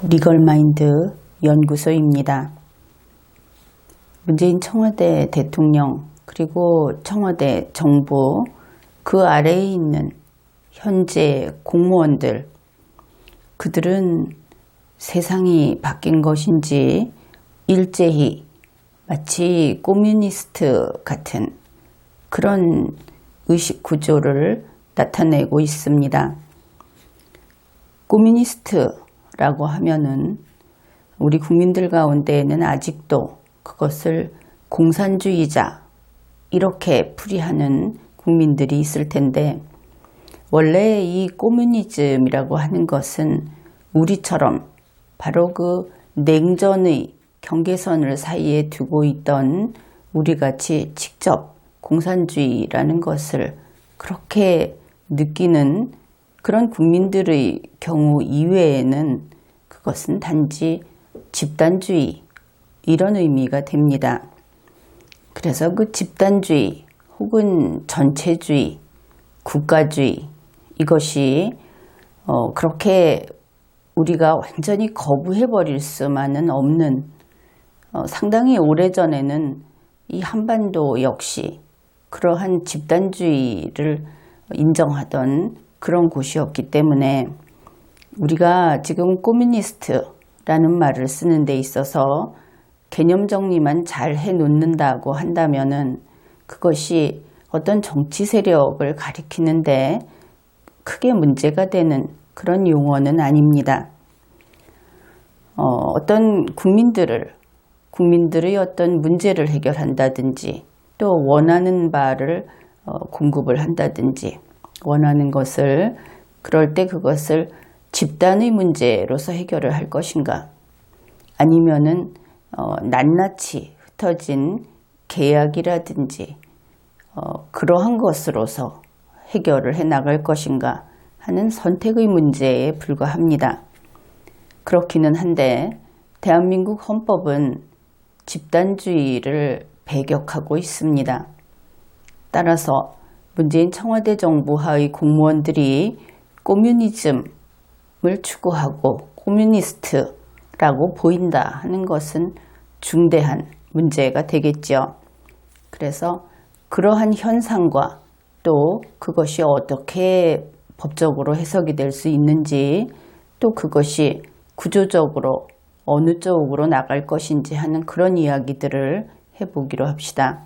리걸마인드 연구소입니다. 문재인 청와대 대통령 그리고 청와대 정부 그 아래에 있는 현재 공무원들, 그들은 세상이 바뀐 것인지 일제히 마치 꼬뮤니스트 같은 그런 의식 구조를 나타내고 있습니다. 꼬뮤니스트라고 하면은 우리 국민들 가운데에는 아직도 그것을 공산주의자 이렇게 풀이하는 국민들이 있을 텐데, 원래 이 꼬뮤니즘이라고 하는 것은 우리처럼 바로 그 냉전의 경계선을 사이에 두고 있던 우리같이 직접 공산주의라는 것을 그렇게 느끼는 그런 국민들의 경우 이외에는 그것은 단지 집단주의 이런 의미가 됩니다. 그래서 그 집단주의 혹은 전체주의, 국가주의 이것이 그렇게 우리가 완전히 거부해버릴 수만은 없는, 상당히 오래전에는 이 한반도 역시 그러한 집단주의를 인정하던 그런 곳이었기 때문에 우리가 지금 꼬뮤니스트라는 말을 쓰는 데 있어서 개념 정리만 잘 해놓는다고 한다면은 그것이 어떤 정치 세력을 가리키는데 크게 문제가 되는 그런 용어는 아닙니다. 어떤 국민들의 어떤 문제를 해결한다든지 또 원하는 바를 공급을 한다든지 원하는 것을, 그럴 때 그것을 집단의 문제로서 해결을 할 것인가, 아니면은 낱낱이 흩어진 계약이라든지 그러한 것으로서 해결을 해 나갈 것인가 하는 선택의 문제에 불과합니다. 그렇기는 한데 대한민국 헌법은 집단주의를 배격하고 있습니다. 따라서 문재인 청와대 정부 하의 공무원들이 꼬뮤니즘을 추구하고 꼬뮤니스트라고 보인다 하는 것은 중대한 문제가 되겠죠. 그래서 그러한 현상과 또 그것이 어떻게 법적으로 해석이 될 수 있는지, 또 그것이 구조적으로 어느 쪽으로 나갈 것인지 하는 그런 이야기들을 해보기로 합시다.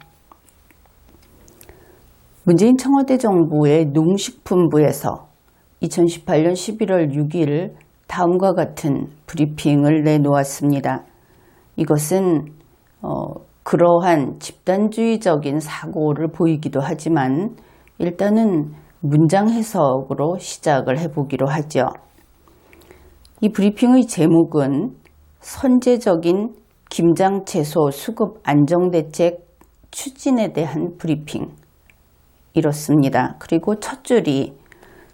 문재인 청와대 정부의 농식품부에서 2018년 11월 6일 다음과 같은 브리핑을 내놓았습니다. 이것은 그러한 집단주의적인 사고를 보이기도 하지만 일단은 문장 해석으로 시작을 해보기로 하죠. 이 브리핑의 제목은 선제적인 김장채소 수급 안정대책 추진에 대한 브리핑 이렇습니다. 그리고 첫 줄이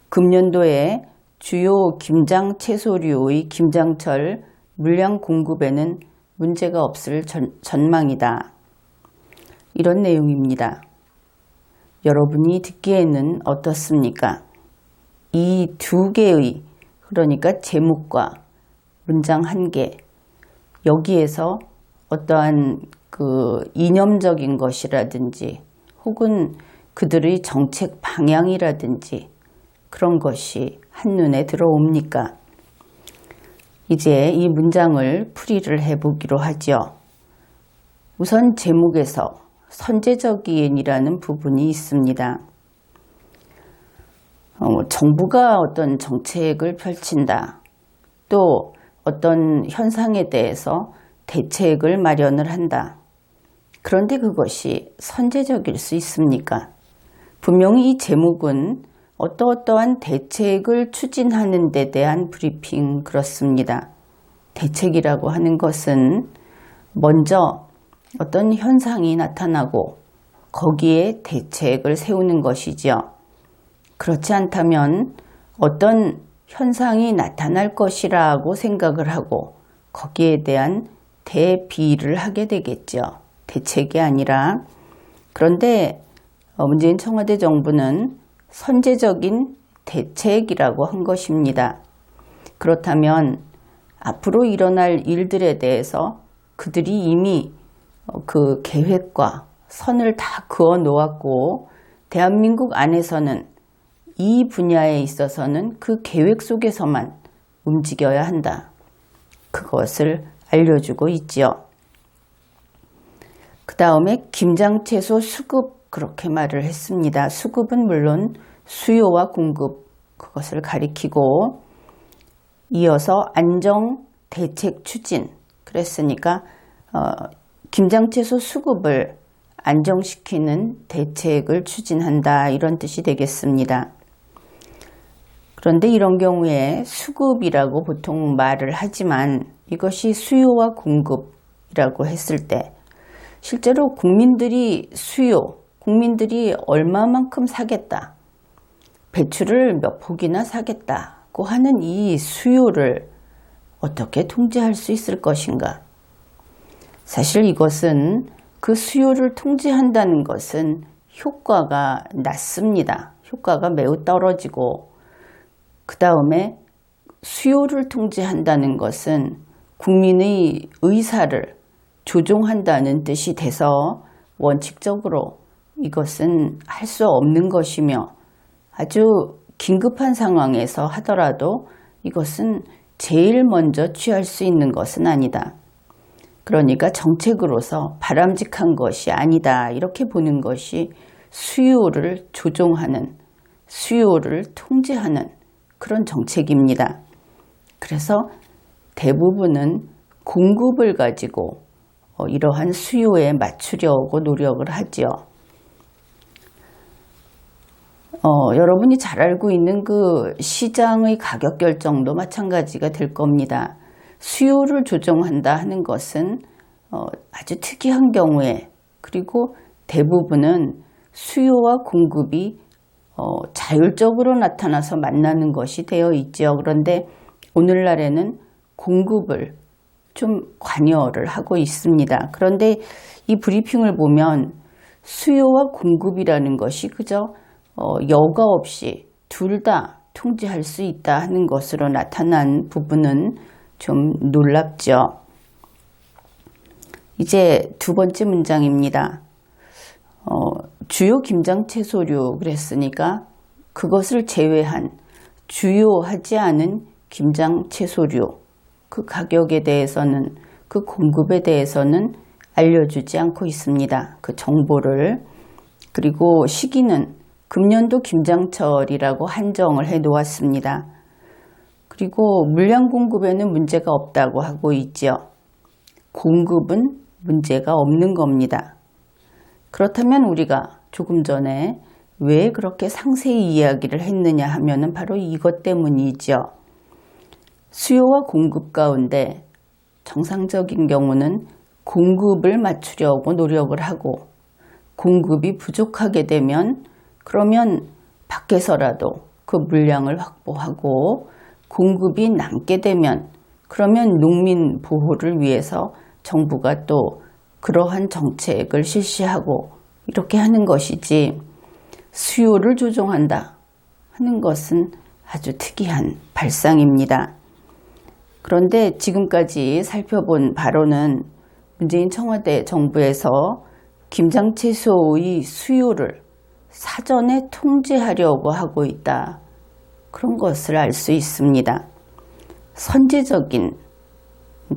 금년도에 주요 김장채소류의 김장철 물량 공급에는 문제가 없을 전망이다. 이런 내용입니다. 여러분이 듣기에는 어떻습니까? 이 두 개의, 그러니까 제목과 문장 한 개, 여기에서 어떠한 그 이념적인 것이라든지 혹은 그들의 정책 방향이라든지 그런 것이 한눈에 들어옵니까? 이제 이 문장을 풀이를 해보기로 하죠. 우선 제목에서 선제적인이라는 부분이 있습니다. 정부가 어떤 정책을 펼친다, 또 어떤 현상에 대해서 대책을 마련을 한다. 그런데 그것이 선제적일 수 있습니까? 분명히 이 제목은 어떠한 대책을 추진하는 데 대한 브리핑 그렇습니다. 대책이라고 하는 것은 먼저 어떤 현상이 나타나고 거기에 대책을 세우는 것이죠. 그렇지 않다면 어떤 현상이 나타날 것이라고 생각을 하고 거기에 대한 대비를 하게 되겠죠. 대책이 아니라. 그런데 문재인 청와대 정부는 선제적인 대책이라고 한 것입니다. 그렇다면 앞으로 일어날 일들에 대해서 그들이 이미 그 계획과 선을 다 그어 놓았고, 대한민국 안에서는 이 분야에 있어서는 그 계획 속에서만 움직여야 한다. 그것을 알려주고 있지요. 그 다음에 김장채소 수급, 그렇게 말을 했습니다. 수급은 물론 수요와 공급, 그것을 가리키고, 이어서 안정 대책 추진, 그랬으니까 김장채소 수급을 안정시키는 대책을 추진한다, 이런 뜻이 되겠습니다. 그런데 이런 경우에 수급이라고 보통 말을 하지만 이것이 수요와 공급이라고 했을 때 실제로 국민들이 국민들이 얼마만큼 사겠다, 배추를 몇 포기나 사겠다고 하는 이 수요를 어떻게 통제할 수 있을 것인가? 사실 이것은, 그 수요를 통제한다는 것은 효과가 낮습니다. 효과가 매우 떨어지고, 그 다음에 수요를 통제한다는 것은 국민의 의사를 조종한다는 뜻이 돼서 원칙적으로 이것은 할 수 없는 것이며, 아주 긴급한 상황에서 하더라도 이것은 제일 먼저 취할 수 있는 것은 아니다. 그러니까 정책으로서 바람직한 것이 아니다, 이렇게 보는 것이 수요를 조종하는, 수요를 통제하는 그런 정책입니다. 그래서 대부분은 공급을 가지고 이러한 수요에 맞추려고 노력을 하지요. 여러분이 잘 알고 있는 그 시장의 가격 결정도 마찬가지가 될 겁니다. 수요를 조정한다 하는 것은 아주 특이한 경우에, 그리고 대부분은 수요와 공급이 자율적으로 나타나서 만나는 것이 되어 있죠. 그런데 오늘날에는 공급을 좀 관여를 하고 있습니다. 그런데 이 브리핑을 보면 수요와 공급이라는 것이 그저 여과 없이 둘 다 통제할 수 있다 하는 것으로 나타난 부분은 좀 놀랍죠. 이제 두 번째 문장입니다. 주요 김장채소류 그랬으니까 그것을 제외한 주요하지 않은 김장채소류, 그 가격에 대해서는, 그 공급에 대해서는 알려주지 않고 있습니다. 그 정보를. 그리고 시기는 금년도 김장철이라고 한정을 해 놓았습니다. 그리고 물량 공급에는 문제가 없다고 하고 있죠. 공급은 문제가 없는 겁니다. 그렇다면 우리가 조금 전에 왜 그렇게 상세히 이야기를 했느냐 하면은 바로 이것 때문이죠. 수요와 공급 가운데 정상적인 경우는 공급을 맞추려고 노력을 하고, 공급이 부족하게 되면 그러면 밖에서라도 그 물량을 확보하고, 공급이 남게 되면 그러면 농민 보호를 위해서 정부가 또 그러한 정책을 실시하고 이렇게 하는 것이지, 수요를 조정한다 하는 것은 아주 특이한 발상입니다. 그런데 지금까지 살펴본 바로는 문재인 청와대 정부에서 김장채소의 수요를 사전에 통제하려고 하고 있다, 그런 것을 알 수 있습니다. 선제적인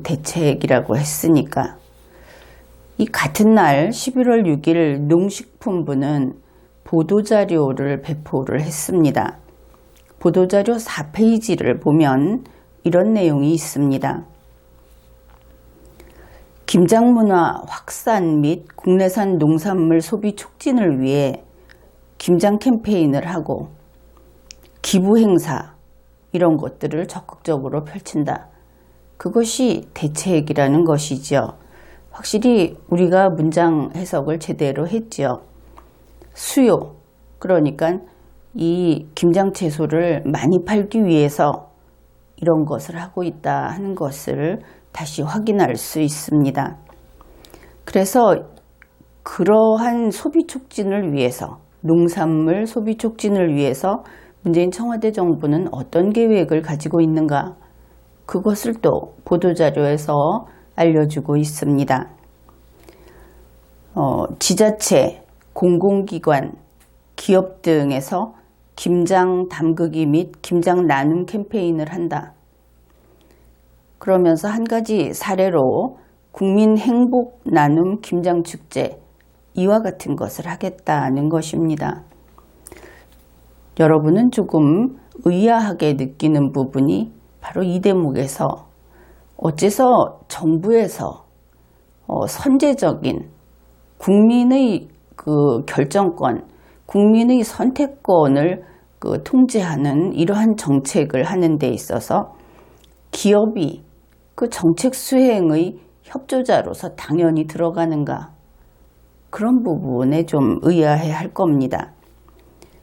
대책이라고 했으니까. 이 같은 날 11월 6일 농식품부는 보도자료를 배포를 했습니다. 보도자료 4페이지를 보면 이런 내용이 있습니다. 김장문화 확산 및 국내산 농산물 소비 촉진을 위해 김장 캠페인을 하고 기부 행사, 이런 것들을 적극적으로 펼친다. 그것이 대책이라는 것이죠. 확실히 우리가 문장 해석을 제대로 했죠. 수요, 그러니까 이 김장채소를 많이 팔기 위해서 이런 것을 하고 있다 하는 것을 다시 확인할 수 있습니다. 그래서 그러한 소비 촉진을 위해서, 농산물 소비 촉진을 위해서 문재인 청와대 정부는 어떤 계획을 가지고 있는가? 그것을 또 보도자료에서 알려주고 있습니다. 지자체, 공공기관, 기업 등에서 김장 담그기 및 김장 나눔 캠페인을 한다. 그러면서 한 가지 사례로 국민 행복 나눔 김장축제 이와 같은 것을 하겠다는 것입니다. 여러분은 조금 의아하게 느끼는 부분이 바로 이 대목에서 어째서 정부에서 선제적인 국민의 그 결정권, 국민의 선택권을 통제하는 이러한 정책을 하는 데 있어서 기업이 그 정책 수행의 협조자로서 당연히 들어가는가? 그런 부분에 좀 의아해 할 겁니다.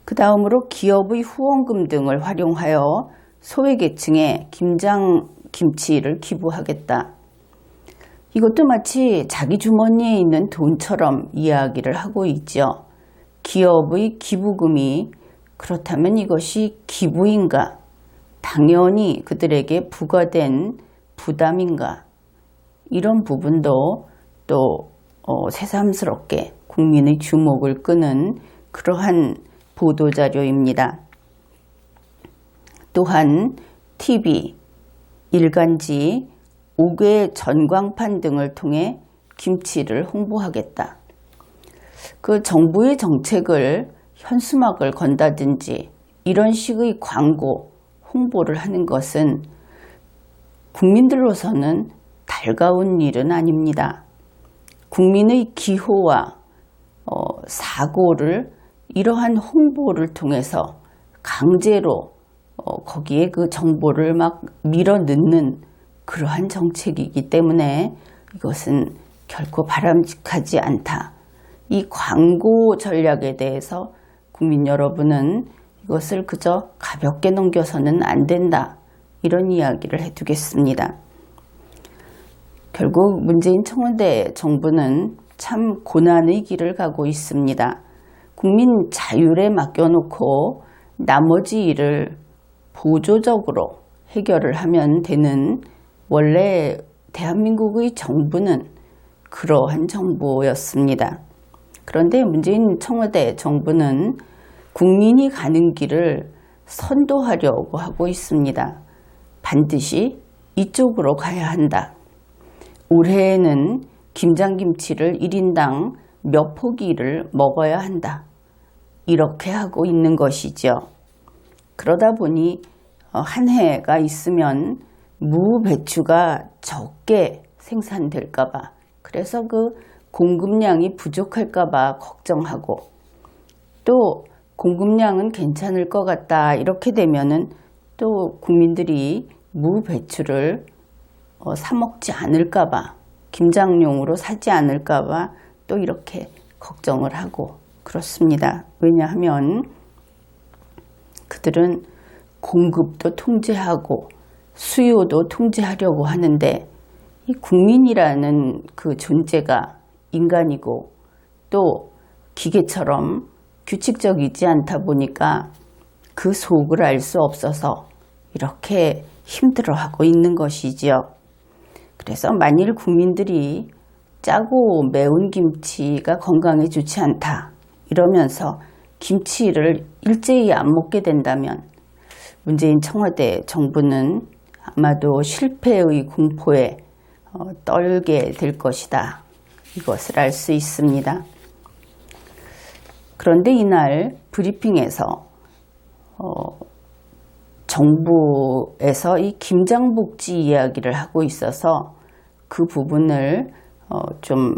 그 다음으로 기업의 후원금 등을 활용하여 소외계층에 김치를 기부하겠다. 이것도 마치 자기 주머니에 있는 돈처럼 이야기를 하고 있죠. 기업의 기부금이 그렇다면 이것이 기부인가? 당연히 그들에게 부과된 부담인가? 이런 부분도 또 새삼스럽게 국민의 주목을 끄는 그러한 보도자료입니다. 또한 TV, 일간지, 5개 전광판 등을 통해 김치를 홍보하겠다. 그 정부의 정책을 현수막을 건다든지 이런 식의 광고, 홍보를 하는 것은 국민들로서는 달가운 일은 아닙니다. 국민의 기호와 사고를 이러한 홍보를 통해서 강제로 거기에 그 정보를 막 밀어넣는 그러한 정책이기 때문에 이것은 결코 바람직하지 않다. 이 광고 전략에 대해서 국민 여러분은 이것을 그저 가볍게 넘겨서는 안 된다. 이런 이야기를 해두겠습니다. 결국 문재인 청와대 정부는 참 고난의 길을 가고 있습니다. 국민 자율에 맡겨놓고 나머지 일을 보조적으로 해결을 하면 되는 원래 대한민국의 정부는 그러한 정부였습니다. 그런데 문재인 청와대 정부는 국민이 가는 길을 선도하려고 하고 있습니다. 반드시 이쪽으로 가야 한다. 올해에는 김장김치를 1인당 몇 포기를 먹어야 한다. 이렇게 하고 있는 것이죠. 그러다 보니 한 해가 있으면 무 배추가 적게 생산될까 봐, 그래서 그 공급량이 부족할까 봐 걱정하고, 또 공급량은 괜찮을 것 같다 이렇게 되면은 또 국민들이 무 배추를 사 먹지 않을까 봐, 김장용으로 사지 않을까 봐 또 이렇게 걱정을 하고 그렇습니다. 왜냐하면 그들은 공급도 통제하고 수요도 통제하려고 하는데, 이 국민이라는 그 존재가 인간이고 또 기계처럼 규칙적이지 않다 보니까 그 속을 알 수 없어서 이렇게 힘들어하고 있는 것이지요. 그래서 만일 국민들이 짜고 매운 김치가 건강에 좋지 않다 이러면서 김치를 일제히 안 먹게 된다면 문재인 청와대 정부는 아마도 실패의 공포에 떨게 될 것이다. 이것을 알 수 있습니다. 그런데 이날 브리핑에서 정부에서 이 김장복지 이야기를 하고 있어서 그 부분을 좀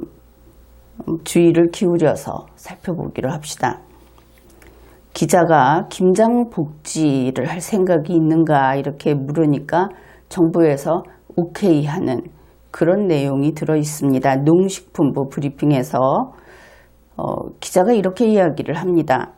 주의를 기울여서 살펴보기로 합시다. 기자가 김장복지를 할 생각이 있는가 이렇게 물으니까 정부에서 오케이 하는 그런 내용이 들어 있습니다. 농식품부 브리핑에서 기자가 이렇게 이야기를 합니다.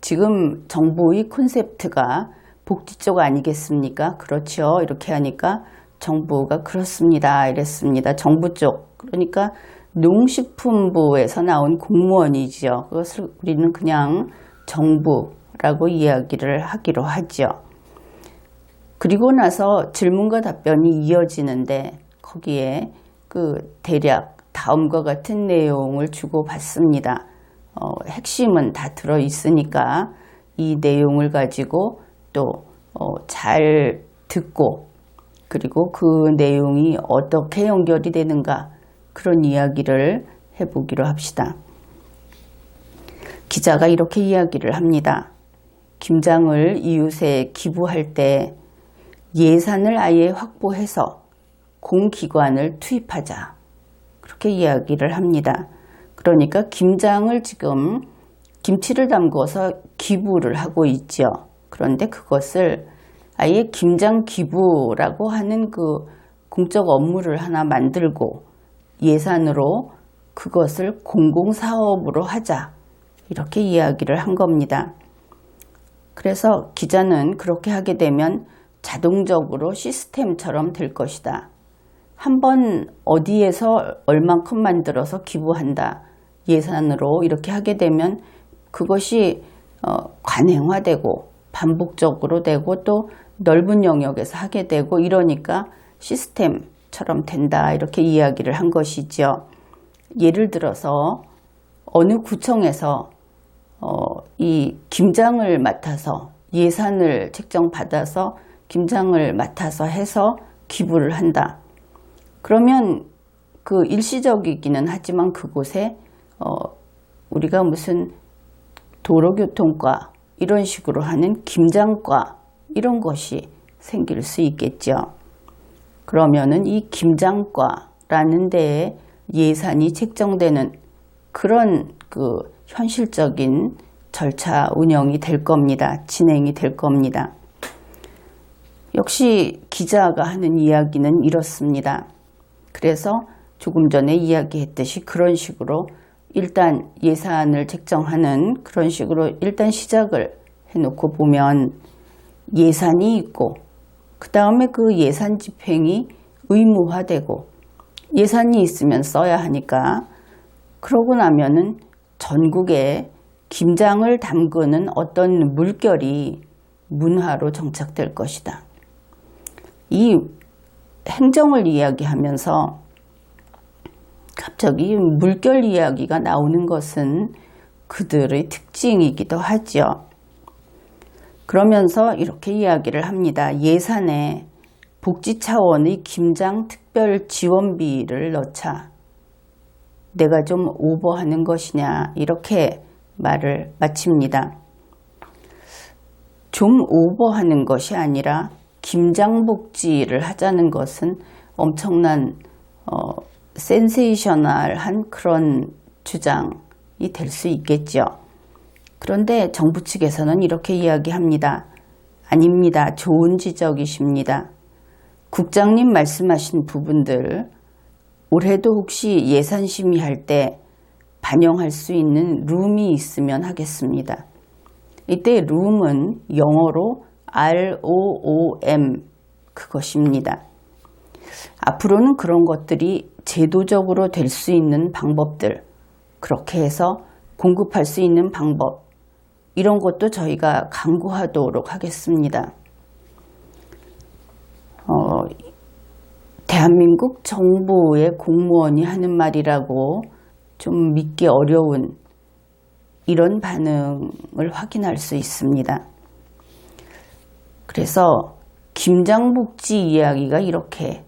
지금 정부의 콘셉트가 복지 쪽 아니겠습니까? 그렇죠. 이렇게 하니까 정부가 그렇습니다. 이랬습니다. 정부 쪽. 그러니까 농식품부에서 나온 공무원이지요. 그것을 우리는 그냥 정부라고 이야기를 하기로 하죠. 그리고 나서 질문과 답변이 이어지는데 거기에 대략 다음과 같은 내용을 주고받습니다. 핵심은 다 들어있으니까 이 내용을 가지고 또 잘 듣고 그리고 그 내용이 어떻게 연결이 되는가 그런 이야기를 해보기로 합시다. 기자가 이렇게 이야기를 합니다. 김장을 이웃에 기부할 때 예산을 아예 확보해서 공기관을 투입하자. 그렇게 이야기를 합니다. 그러니까 김장을 지금 김치를 담궈서 기부를 하고 있죠. 그런데 그것을 아예 김장 기부라고 하는 공적 업무를 하나 만들고 예산으로 그것을 공공사업으로 하자. 이렇게 이야기를 한 겁니다. 그래서 기자는 그렇게 하게 되면 자동적으로 시스템처럼 될 것이다. 한번 어디에서 얼만큼 만들어서 기부한다. 예산으로 이렇게 하게 되면 그것이 관행화되고 반복적으로 되고 또 넓은 영역에서 하게 되고 이러니까 시스템처럼 된다. 이렇게 이야기를 한 것이죠. 예를 들어서 어느 구청에서 이 김장을 맡아서 예산을 책정받아서 김장을 맡아서 해서 기부를 한다. 그러면 일시적이기는 하지만 그곳에 우리가 무슨 도로교통과 이런 식으로 하는 김장과 이런 것이 생길 수 있겠죠. 그러면은 이 김장과라는 데에 예산이 책정되는 그런 현실적인 절차 운영이 될 겁니다. 진행이 될 겁니다. 역시 기자가 하는 이야기는 이렇습니다. 그래서 조금 전에 이야기했듯이 그런 식으로 일단 예산을 책정하는 그런 식으로 일단 시작을 해놓고 보면 예산이 있고 그 다음에 그 예산 집행이 의무화되고 예산이 있으면 써야 하니까 그러고 나면은 전국에 김장을 담그는 어떤 물결이 문화로 정착될 것이다. 이 행정을 이야기하면서 갑자기 물결 이야기가 나오는 것은 그들의 특징이기도 하죠. 그러면서 이렇게 이야기를 합니다. 예산에 복지 차원의 김장 특별 지원비를 넣자. 내가 좀 오버하는 것이냐 이렇게 말을 마칩니다. 좀 오버하는 것이 아니라 김장복지를 하자는 것은 엄청난 센세이셔널한 그런 주장이 될 수 있겠죠. 그런데 정부 측에서는 이렇게 이야기합니다. 아닙니다. 좋은 지적이십니다. 국장님 말씀하신 부분들 올해도 혹시 예산 심의할 때 반영할 수 있는 룸이 있으면 하겠습니다. 이때 룸은 영어로 ROOM 그것입니다. 앞으로는 그런 것들이 제도적으로 될 수 있는 방법들 그렇게 해서 공급할 수 있는 방법 이런 것도 저희가 강구하도록 하겠습니다. 대한민국 정부의 공무원이 하는 말이라고 좀 믿기 어려운 이런 반응을 확인할 수 있습니다. 그래서 김장복지 이야기가 이렇게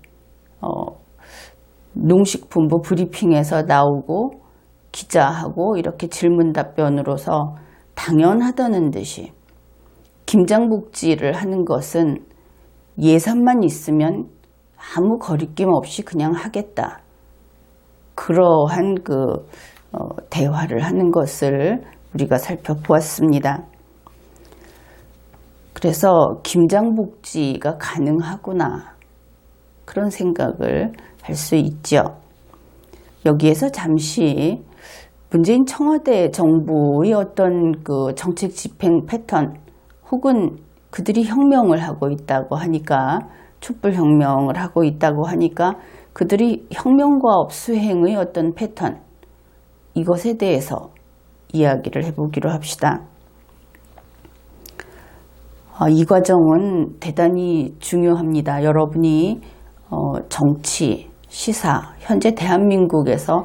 농식품부 브리핑에서 나오고 기자하고 이렇게 질문 답변으로서 당연하다는 듯이 김장복지를 하는 것은 예산만 있으면 아무 거리낌 없이 그냥 하겠다. 그러한 대화를 하는 것을 우리가 살펴보았습니다. 그래서 김장복지가 가능하구나 그런 생각을 할 수 있죠. 여기에서 잠시 문재인 청와대 정부의 어떤 정책 집행 패턴 혹은 그들이 혁명을 하고 있다고 하니까 촛불혁명을 하고 있다고 하니까 그들이 혁명과업 수행의 어떤 패턴 이것에 대해서 이야기를 해보기로 합시다. 이 과정은 대단히 중요합니다. 여러분이 정치, 시사, 현재 대한민국에서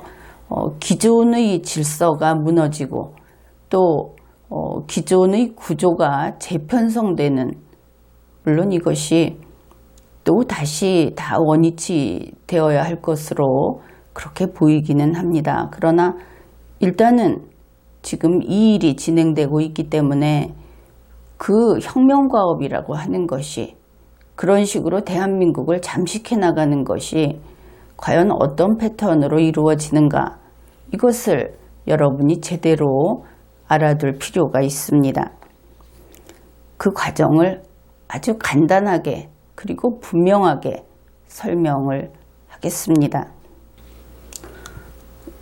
기존의 질서가 무너지고 또 기존의 구조가 재편성되는, 물론 이것이 또 다시 다 원위치 되어야 할 것으로 그렇게 보이기는 합니다. 그러나 일단은 지금 이 일이 진행되고 있기 때문에 그 혁명과업이라고 하는 것이, 그런 식으로 대한민국을 잠식해 나가는 것이 과연 어떤 패턴으로 이루어지는가, 이것을 여러분이 제대로 알아둘 필요가 있습니다. 그 과정을 아주 간단하게 그리고 분명하게 설명을 하겠습니다.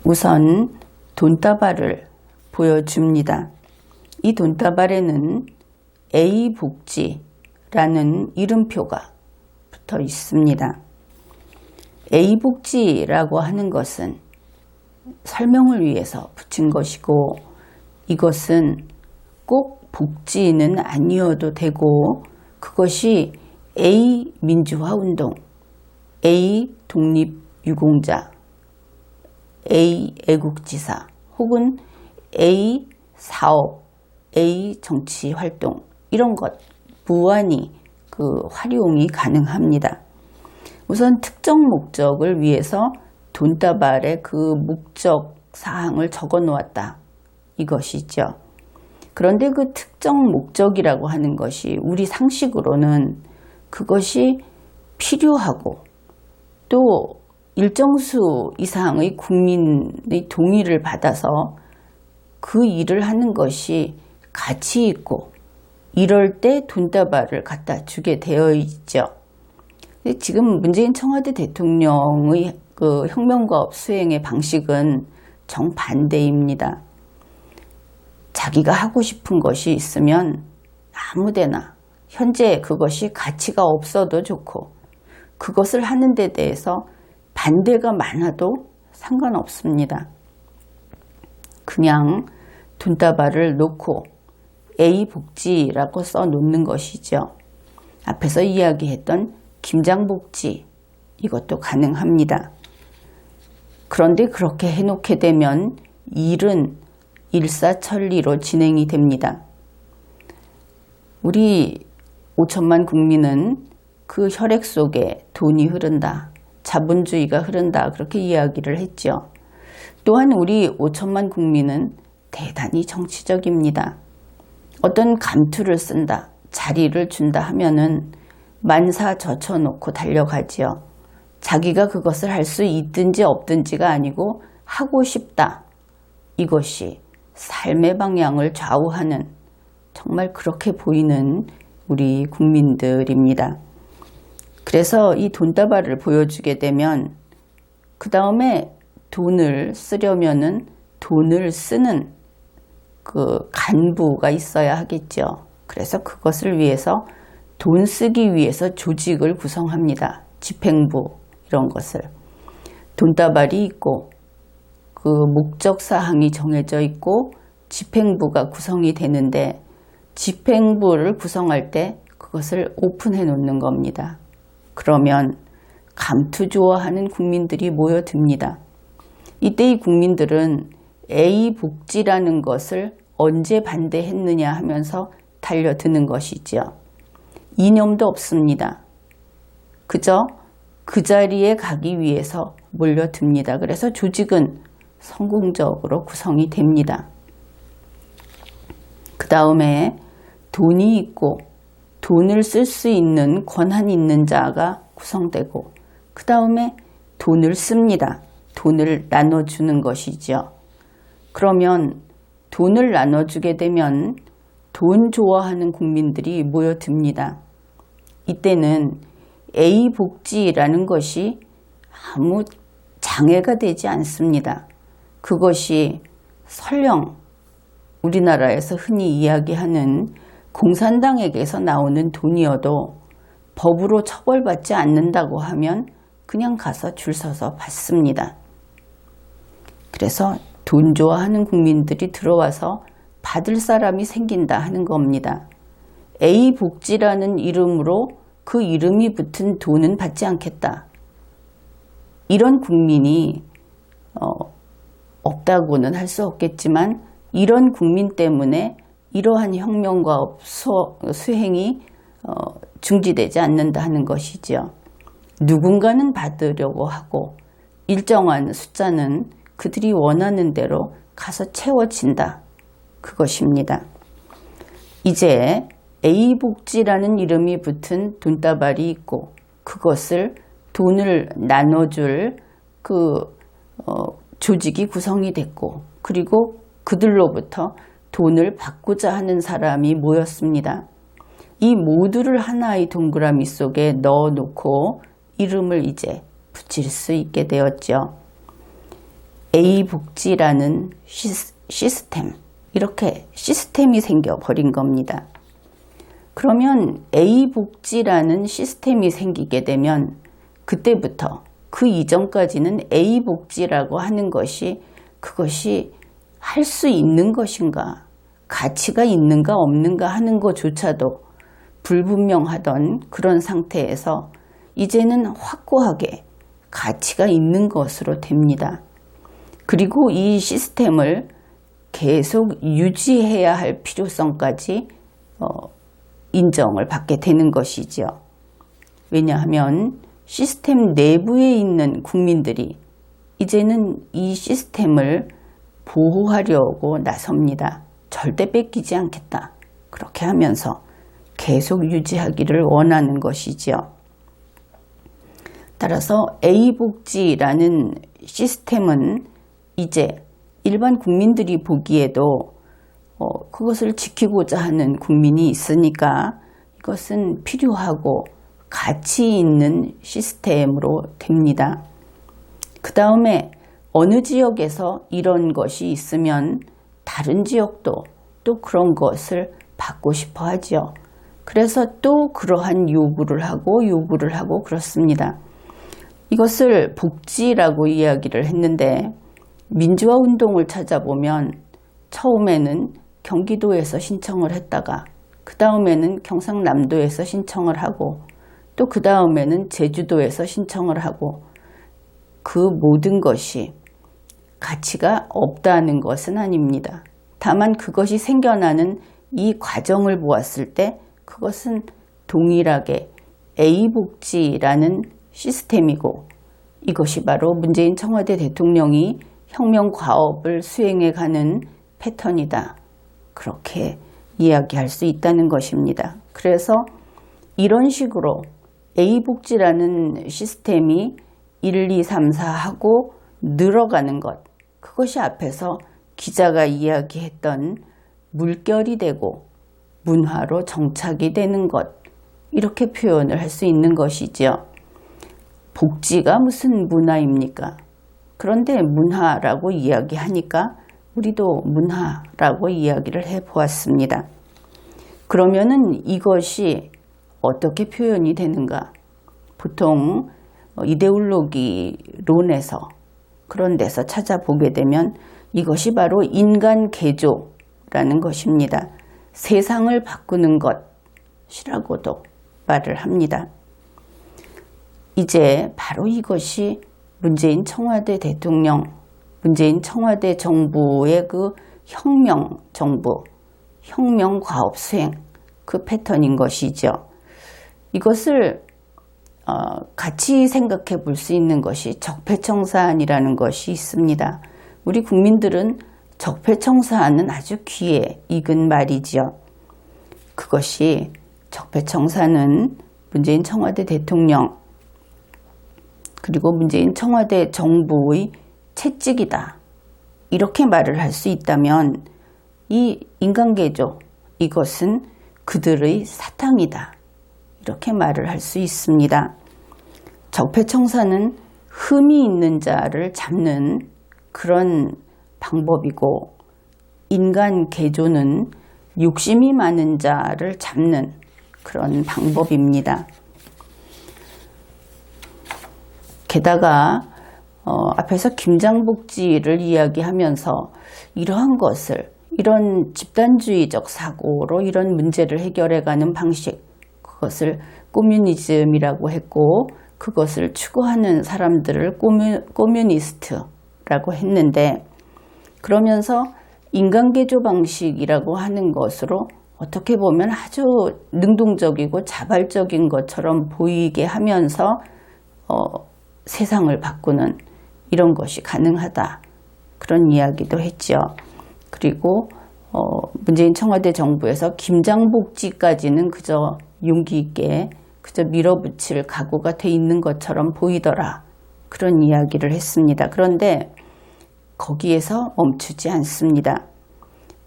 우선 돈다발을 보여줍니다. 이 돈다발에는 A복지라는 이름표가 붙어 있습니다. A복지라고 하는 것은 설명을 위해서 붙인 것이고, 이것은 꼭 복지는 아니어도 되고, 그것이 A 민주화운동, A 독립유공자, A 애국지사, 혹은 A 사업, A 정치활동, 이런 것 무한히 그 활용이 가능합니다. 우선 특정 목적을 위해서 돈다발에 그 목적 사항을 적어 놓았다, 이것이죠. 그런데 그 특정 목적이라고 하는 것이 우리 상식으로는 그것이 필요하고 또 일정 수 이상의 국민의 동의를 받아서 그 일을 하는 것이 가치 있고, 이럴 때 돈다발을 갖다 주게 되어 있죠. 지금 문재인 청와대 대통령의 그 혁명과업 수행의 방식은 정반대입니다. 자기가 하고 싶은 것이 있으면 아무데나, 현재 그것이 가치가 없어도 좋고, 그것을 하는 데 대해서 반대가 많아도 상관없습니다. 그냥 돈다발을 놓고 A복지라고 써놓는 것이죠. 앞에서 이야기했던 김장복지, 이것도 가능합니다. 그런데 그렇게 해놓게 되면 일은 일사천리로 진행이 됩니다. 우리 5천만 국민은 그 혈액 속에 돈이 흐른다, 자본주의가 흐른다, 그렇게 이야기를 했죠. 또한 우리 5천만 국민은 대단히 정치적입니다. 어떤 감투를 쓴다, 자리를 준다 하면은 만사 젖혀놓고 달려가지요. 자기가 그것을 할 수 있든지 없든지가 아니고 하고 싶다, 이것이 삶의 방향을 좌우하는, 정말 그렇게 보이는 우리 국민들입니다. 그래서 이 돈다발을 보여주게 되면 그 다음에 돈을 쓰려면은 돈을 쓰는 그 간부가 있어야 하겠죠. 그래서 그것을 위해서 돈 쓰기 위해서 조직을 구성합니다. 집행부, 이런 것을. 돈다발이 있고 그 목적 사항이 정해져 있고 집행부가 구성이 되는데, 집행부를 구성할 때 그것을 오픈해 놓는 겁니다. 그러면 감투 좋아하는 국민들이 모여듭니다. 이때 이 국민들은 A복지라는 것을 언제 반대했느냐 하면서 달려드는 것이죠. 이념도 없습니다. 그저 그 자리에 가기 위해서 몰려듭니다. 그래서 조직은 성공적으로 구성이 됩니다. 그 다음에 돈이 있고 돈을 쓸 수 있는 권한 있는 자가 구성되고, 그 다음에 돈을 씁니다. 돈을 나눠주는 것이죠. 그러면 돈을 나눠주게 되면 돈 좋아하는 국민들이 모여듭니다. 이때는 A복지라는 것이 아무 장애가 되지 않습니다. 그것이 설령 우리나라에서 흔히 이야기하는 공산당에게서 나오는 돈이어도 법으로 처벌받지 않는다고 하면 그냥 가서 줄 서서 받습니다. 그래서 돈 좋아하는 국민들이 들어와서 받을 사람이 생긴다 하는 겁니다. A복지라는 이름으로 그 이름이 붙은 돈은 받지 않겠다. 이런 국민이 없다고는 할 수 없겠지만 이런 국민 때문에 이러한 혁명과 수행이 중지되지 않는다 하는 것이죠. 누군가는 받으려고 하고 일정한 숫자는 그들이 원하는 대로 가서 채워진다. 그것입니다. 이제 A복지라는 이름이 붙은 돈다발이 있고 그것을 돈을 나눠줄 조직이 구성이 됐고 그리고 그들로부터 돈을 받고자 하는 사람이 모였습니다. 이 모두를 하나의 동그라미 속에 넣어놓고 이름을 이제 붙일 수 있게 되었죠. A복지라는 시스템, 이렇게 시스템이 생겨버린 겁니다. 그러면 A복지라는 시스템이 생기게 되면 그때부터 그 이전까지는 A복지라고 하는 것이 그것이 할 수 있는 것인가, 가치가 있는가 없는가 하는 것조차도 불분명하던 그런 상태에서 이제는 확고하게 가치가 있는 것으로 됩니다. 그리고 이 시스템을 계속 유지해야 할 필요성까지 인정을 받게 되는 것이죠. 왜냐하면 시스템 내부에 있는 국민들이 이제는 이 시스템을 보호하려고 나섭니다. 절대 뺏기지 않겠다. 그렇게 하면서 계속 유지하기를 원하는 것이죠. 따라서 A복지라는 시스템은 이제 일반 국민들이 보기에도 그것을 지키고자 하는 국민이 있으니까 이것은 필요하고 가치 있는 시스템으로 됩니다. 그 다음에 어느 지역에서 이런 것이 있으면 다른 지역도 또 그런 것을 받고 싶어 하죠. 그래서 또 그러한 요구를 하고 그렇습니다. 이것을 복지라고 이야기를 했는데 민주화 운동을 찾아보면 처음에는 경기도에서 신청을 했다가 그 다음에는 경상남도에서 신청을 하고 또 그 다음에는 제주도에서 신청을 하고 그 모든 것이 가치가 없다는 것은 아닙니다. 다만 그것이 생겨나는 이 과정을 보았을 때 그것은 동일하게 A복지라는 시스템이고 이것이 바로 문재인 청와대 대통령이 혁명 과업을 수행해가는 패턴이다. 그렇게 이야기할 수 있다는 것입니다. 그래서 이런 식으로 A복지라는 시스템이 1, 2, 3, 4 하고 늘어가는 것, 그것이 앞에서 기자가 이야기했던 물결이 되고 문화로 정착이 되는 것, 이렇게 표현을 할 수 있는 것이죠. 복지가 무슨 문화입니까? 그런데 문화라고 이야기하니까 우리도 문화라고 이야기를 해보았습니다. 그러면은 이것이 어떻게 표현이 되는가? 보통 이데올로기론에서 그런 데서 찾아보게 되면 이것이 바로 인간 개조라는 것입니다. 세상을 바꾸는 것이라고도 말을 합니다. 이제 바로 이것이 문재인 청와대 대통령, 문재인 청와대 정부의 그 혁명 정부, 혁명 과업 수행 그 패턴인 것이죠. 이것을 같이 생각해 볼 수 있는 것이 적폐청산이라는 것이 있습니다. 우리 국민들은 적폐청산은 아주 귀에 익은 말이지요. 그것이 적폐청산은 문재인 청와대 대통령 그리고 문재인 청와대 정부의 채찍이다. 이렇게 말을 할 수 있다면 이 인간개조 이것은 그들의 사탕이다. 이렇게 말을 할 수 있습니다. 적폐청산은 흠이 있는 자를 잡는 그런 방법이고 인간 개조는 욕심이 많은 자를 잡는 그런 방법입니다. 게다가 앞에서 김장복지를 이야기하면서 이러한 것을 이런 집단주의적 사고로 이런 문제를 해결해가는 방식, 그것을 꼬뮤니즘이라고 했고, 그것을 추구하는 사람들을 꼬뮤니스트라고 했는데, 그러면서 인간개조 방식이라고 하는 것으로 어떻게 보면 아주 능동적이고 자발적인 것처럼 보이게 하면서 세상을 바꾸는 이런 것이 가능하다. 그런 이야기도 했죠. 그리고 문재인 청와대 정부에서 김장복지까지는 그저 용기 있게 그저 밀어붙일 각오가 돼 있는 것처럼 보이더라. 그런 이야기를 했습니다. 그런데 거기에서 멈추지 않습니다.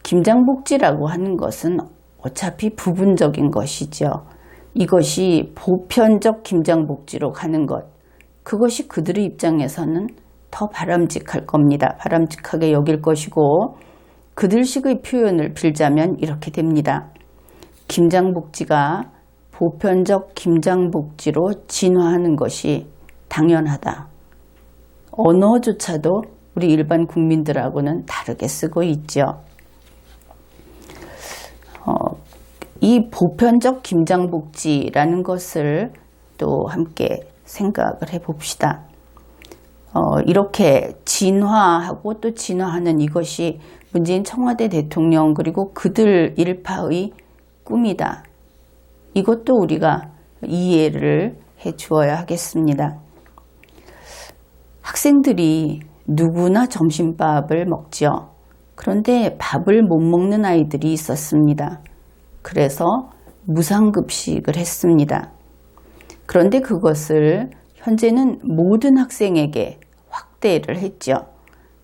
김장복지라고 하는 것은 어차피 부분적인 것이죠. 이것이 보편적 김장복지로 가는 것, 그것이 그들의 입장에서는 더 바람직할 겁니다. 바람직하게 여길 것이고, 그들식의 표현을 빌자면 이렇게 됩니다. 김장복지가 보편적 김장복지로 진화하는 것이 당연하다. 언어조차도 우리 일반 국민들하고는 다르게 쓰고 있죠. 이 보편적 김장복지라는 것을 또 함께 생각을 해봅시다. 이렇게 진화하고 또 진화하는 이것이 문재인 청와대 대통령 그리고 그들 일파의 꿈이다. 이것도 우리가 이해를 해 주어야 하겠습니다. 학생들이 누구나 점심밥을 먹죠. 그런데 밥을 못 먹는 아이들이 있었습니다. 그래서 무상급식을 했습니다. 그런데 그것을 현재는 모든 학생에게 확대를 했죠.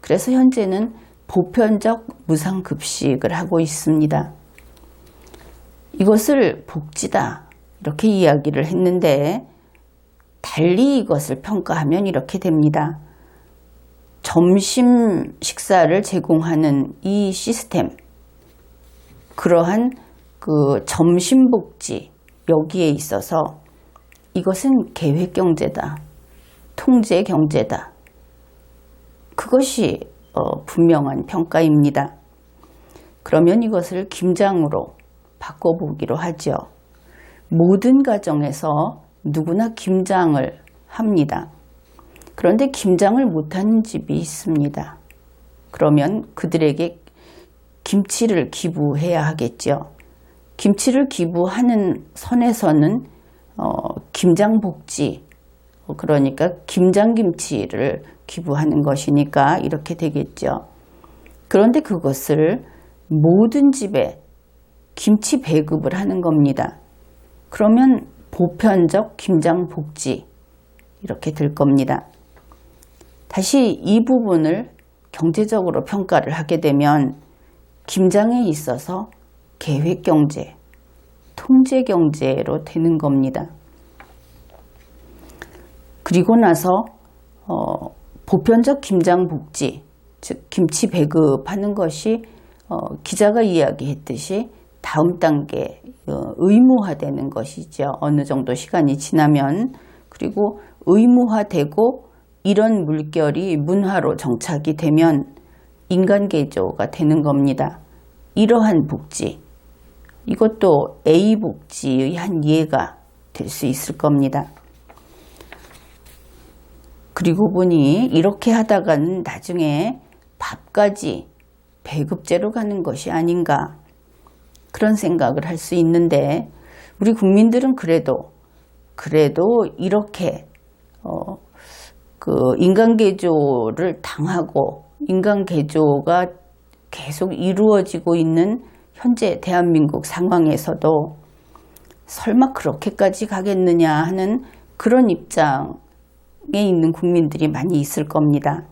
그래서 현재는 보편적 무상급식을 하고 있습니다. 이것을 복지다 이렇게 이야기를 했는데 달리 이것을 평가하면 이렇게 됩니다. 점심 식사를 제공하는 이 시스템, 그러한 그 점심복지 여기에 있어서 이것은 계획경제다, 통제경제다. 그것이 분명한 평가입니다. 그러면 이것을 김장으로 바꿔보기로 하죠. 모든 가정에서 누구나 김장을 합니다. 그런데 김장을 못하는 집이 있습니다. 그러면 그들에게 김치를 기부해야 하겠죠. 김치를 기부하는 선에서는 김장복지, 그러니까 김장김치를 기부하는 것이니까 이렇게 되겠죠. 그런데 그것을 모든 집에 김치 배급을 하는 겁니다. 그러면 보편적 김장복지 이렇게 될 겁니다. 다시 이 부분을 경제적으로 평가를 하게 되면 김장에 있어서 계획경제, 통제경제로 되는 겁니다. 그리고 나서 보편적 김장복지, 즉 김치 배급하는 것이 기자가 이야기했듯이 다음 단계 의무화되는 것이죠. 어느 정도 시간이 지나면. 그리고 의무화되고 이런 물결이 문화로 정착이 되면 인간개조가 되는 겁니다. 이러한 복지, 이것도 A복지의 한 예가 될 수 있을 겁니다. 그리고 보니 이렇게 하다가는 나중에 밥까지 배급제로 가는 것이 아닌가, 그런 생각을 할 수 있는데, 우리 국민들은 그래도 이렇게 그 인간개조를 당하고 인간개조가 계속 이루어지고 있는 현재 대한민국 상황에서도 설마 그렇게까지 가겠느냐 하는 그런 입장에 있는 국민들이 많이 있을 겁니다.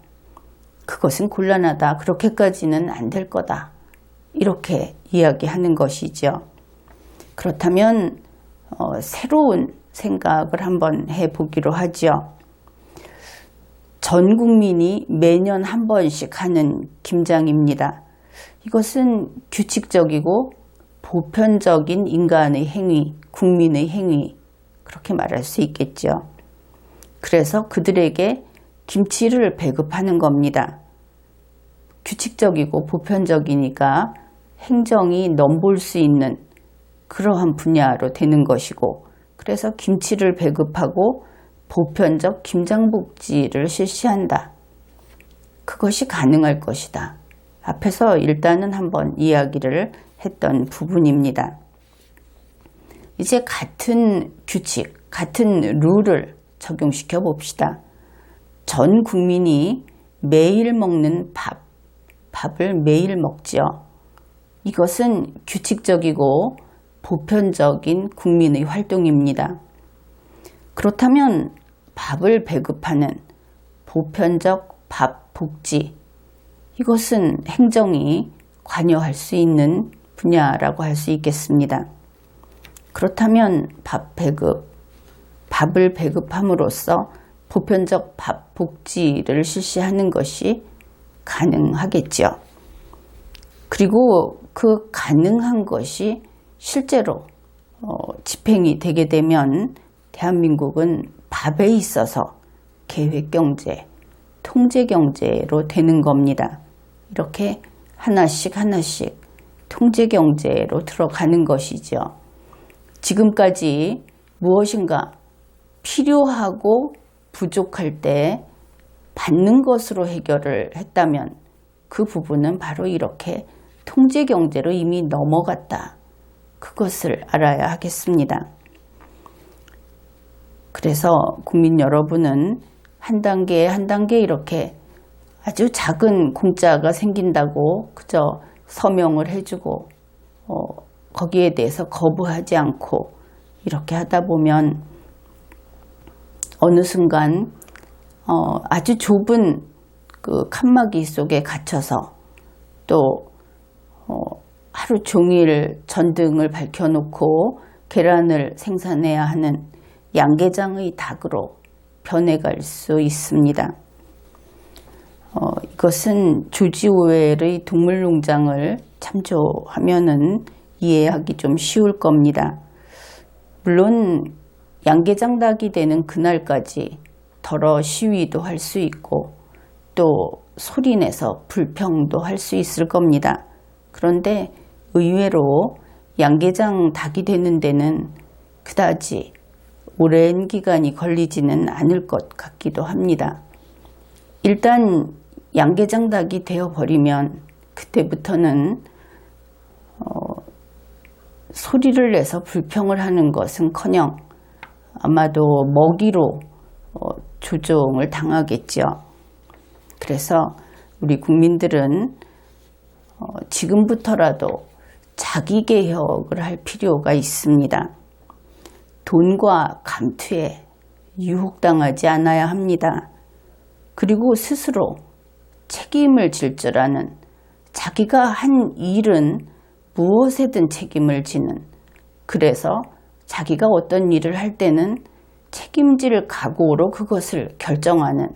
그것은 곤란하다. 그렇게까지는 안 될 거다. 이렇게 이야기하는 것이죠. 그렇다면 새로운 생각을 한번 해보기로 하죠. 전 국민이 매년 한 번씩 하는 김장입니다. 이것은 규칙적이고 보편적인 인간의 행위, 국민의 행위, 그렇게 말할 수 있겠죠. 그래서 그들에게 김치를 배급하는 겁니다. 규칙적이고 보편적이니까 행정이 넘볼 수 있는 그러한 분야로 되는 것이고, 그래서 김치를 배급하고 보편적 김장복지를 실시한다. 그것이 가능할 것이다. 앞에서 일단은 한번 이야기를 했던 부분입니다. 이제 같은 규칙, 같은 룰을 적용시켜 봅시다. 전 국민이 매일 먹는 밥을 매일 먹지요. 이것은 규칙적이고 보편적인 국민의 활동입니다. 그렇다면 밥을 배급하는 보편적 밥 복지, 이것은 행정이 관여할 수 있는 분야라고 할 수 있겠습니다. 그렇다면 밥을 배급함으로써 보편적 밥 복지를 실시하는 것이 가능하겠죠. 그리고 그 가능한 것이 실제로 집행이 되게 되면 대한민국은 밥에 있어서 계획경제, 통제경제로 되는 겁니다. 이렇게 하나씩 하나씩 통제경제로 들어가는 것이죠. 지금까지 무엇인가 필요하고 부족할 때 받는 것으로 해결을 했다면 그 부분은 바로 이렇게 통제경제로 이미 넘어갔다. 그것을 알아야 하겠습니다. 그래서 국민 여러분은 한 단계 한 단계 이렇게 아주 작은 공짜가 생긴다고 그저 서명을 해주고 거기에 대해서 거부하지 않고 이렇게 하다 보면 어느 순간 아주 좁은 그 칸막이 속에 갇혀서 또 하루 종일 전등을 밝혀놓고 계란을 생산해야 하는 양계장의 닭으로 변해갈 수 있습니다. 이것은 조지 오웰의 동물농장을 참조하면은 이해하기 좀 쉬울 겁니다. 물론 양계장 닭이 되는 그날까지 더러 시위도 할 수 있고 또 소리내서 불평도 할 수 있을 겁니다. 그런데 의외로 양계장 닭이 되는 데는 그다지 오랜 기간이 걸리지는 않을 것 같기도 합니다. 일단 양계장 닭이 되어버리면 그때부터는 소리를 내서 불평을 하는 것은커녕 아마도 먹이로 조종을 당하겠죠. 그래서 우리 국민들은 지금부터라도 자기개혁을 할 필요가 있습니다. 돈과 감투에 유혹당하지 않아야 합니다. 그리고 스스로 책임을 질 줄 아는, 자기가 한 일은 무엇에든 책임을 지는, 그래서 자기가 어떤 일을 할 때는 책임질 각오로 그것을 결정하는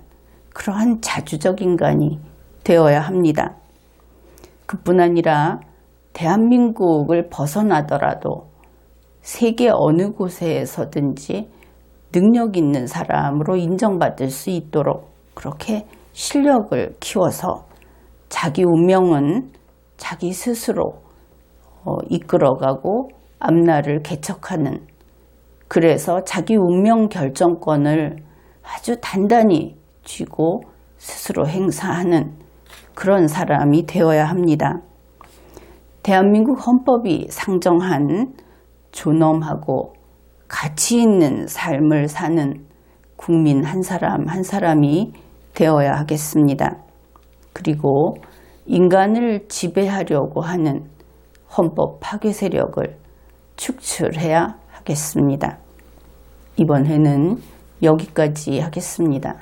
그러한 자주적 인간이 되어야 합니다. 그뿐 아니라 대한민국을 벗어나더라도 세계 어느 곳에서든지 능력 있는 사람으로 인정받을 수 있도록 그렇게 실력을 키워서 자기 운명은 자기 스스로 이끌어가고 앞날을 개척하는, 그래서 자기 운명 결정권을 아주 단단히 쥐고 스스로 행사하는 그런 사람이 되어야 합니다. 대한민국 헌법이 상정한 존엄하고 가치 있는 삶을 사는 국민 한 사람 한 사람이 되어야 하겠습니다. 그리고 인간을 지배하려고 하는 헌법 파괴 세력을 축출해야 하겠습니다. 이번 회는 여기까지 하겠습니다.